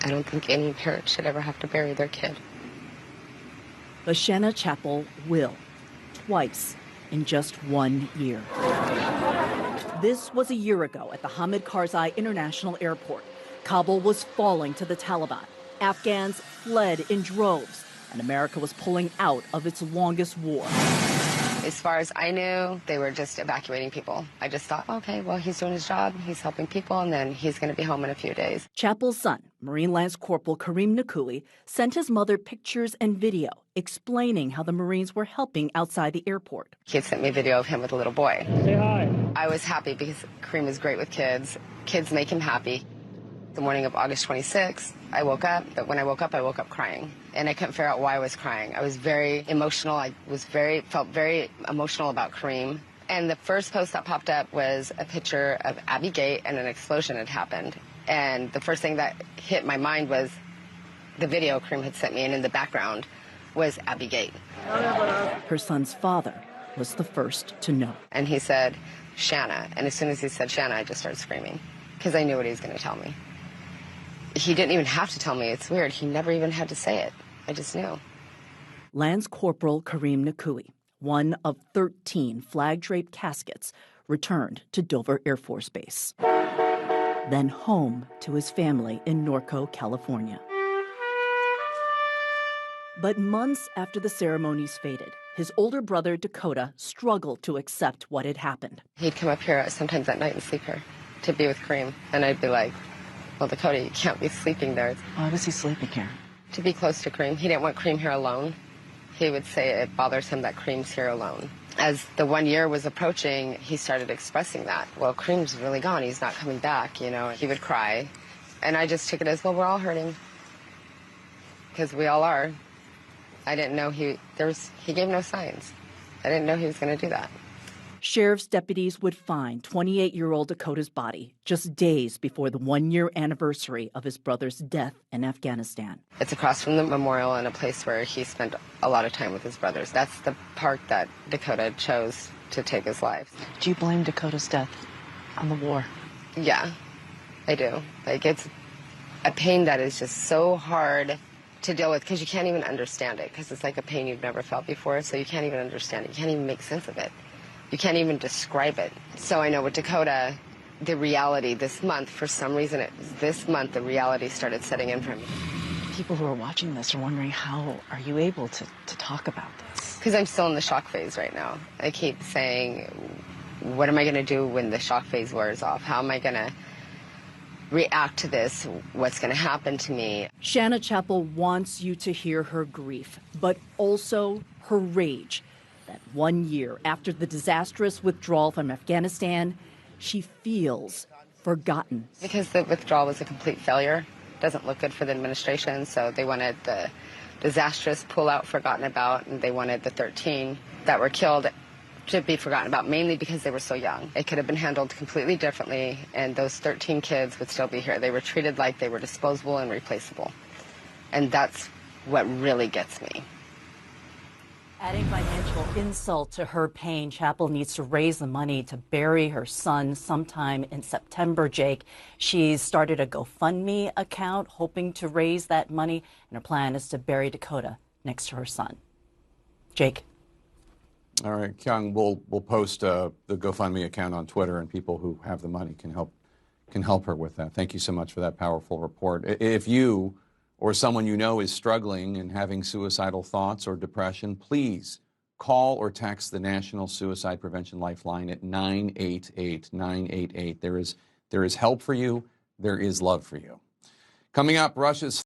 I don't think any parent should ever have to bury their kid. But Shanna Chappell will, twice in just 1 year. This was a year ago at the Hamid Karzai International Airport. Kabul was falling to the Taliban. Afghans fled in droves, and America was pulling out of its longest war. As far as I knew, they were just evacuating people. I just thought, okay, well, he's doing his job, he's helping people, and then he's going to be home in a few days. Chappell's son, Marine Lance Corporal Kareem Nakui, sent his mother pictures and video explaining how the Marines were helping outside the airport. He had sent me a video of him with a little boy. Say hi. I was happy because Kareem is great with kids. Kids make him happy. The morning of August 26th, I woke up, but when I woke up crying. And I couldn't figure out why I was crying. I was very emotional. I felt very emotional about Kareem. And the first post that popped up was a picture of Abbey Gate, and an explosion had happened. And the first thing that hit my mind was the video Kareem had sent me, and in the background was Abbey Gate. Her son's father was the first to know. And he said, Shanna. And as soon as he said Shanna, I just started screaming because I knew what he was going to tell me. He didn't even have to tell me. It's weird. He never even had to say it. I just knew. Lance Corporal Kareem Nakui, one of 13 flag-draped caskets, returned to Dover Air Force Base, then home to his family in Norco, California. But months after the ceremonies faded, his older brother, Dakota, struggled to accept what had happened. He'd come up here sometimes at night and sleep here to be with Kareem. And I'd be like, well, Dakota, you can't be sleeping there. Why was he sleeping here? To be close to Kareem. He didn't want Kareem here alone. He would say it bothers him that Kareem's here alone. As the 1 year was approaching, he started expressing that. Well, Kareem's really gone. He's not coming back, you know. He would cry. And I just took it as, well, we're all hurting. Because we all are. I didn't know he gave no signs. I didn't know he was going to do that. Sheriff's deputies would find 28-year-old Dakota's body just days before the 1-year anniversary of his brother's death in Afghanistan. It's across from the memorial in a place where he spent a lot of time with his brothers. That's the park that Dakota chose to take his life. Do you blame Dakota's death on the war? Yeah, I do. Like, it's a pain that is just so hard to deal with because you can't even understand it, because it's like a pain you've never felt before, so you can't even understand it. You can't even make sense of it. You can't even describe it. So I know with Dakota, the reality this month, for some reason, this month the reality started setting in for me. People who are watching this are wondering, how are you able to talk about this? Because I'm still in the shock phase right now. I keep saying, what am I going to do when the shock phase wears off? How am I going to react to this? What's going to happen to me? Shanna Chappell wants you to hear her grief, but also her rage. That 1 year after the disastrous withdrawal from Afghanistan, she feels forgotten. Because the withdrawal was a complete failure. Doesn't look good for the administration, so they wanted the disastrous pullout forgotten about, and they wanted the 13 that were killed to be forgotten about, mainly because they were so young. It could have been handled completely differently, and those 13 kids would still be here. They were treated like they were disposable and replaceable. And that's what really gets me. Adding financial insult to her pain, Chappell needs to raise the money to bury her son sometime in September, Jake. She's started a GoFundMe account hoping to raise that money, and her plan is to bury Dakota next to her son. Jake. All right, Kyung, we'll post the GoFundMe account on Twitter, and people who have the money can help her with that. Thank you so much for that powerful report. If you or someone you know is struggling and having suicidal thoughts or depression, please call or text the National Suicide Prevention Lifeline at 988-988. There is help for you. There is love for you. Coming up, Russia's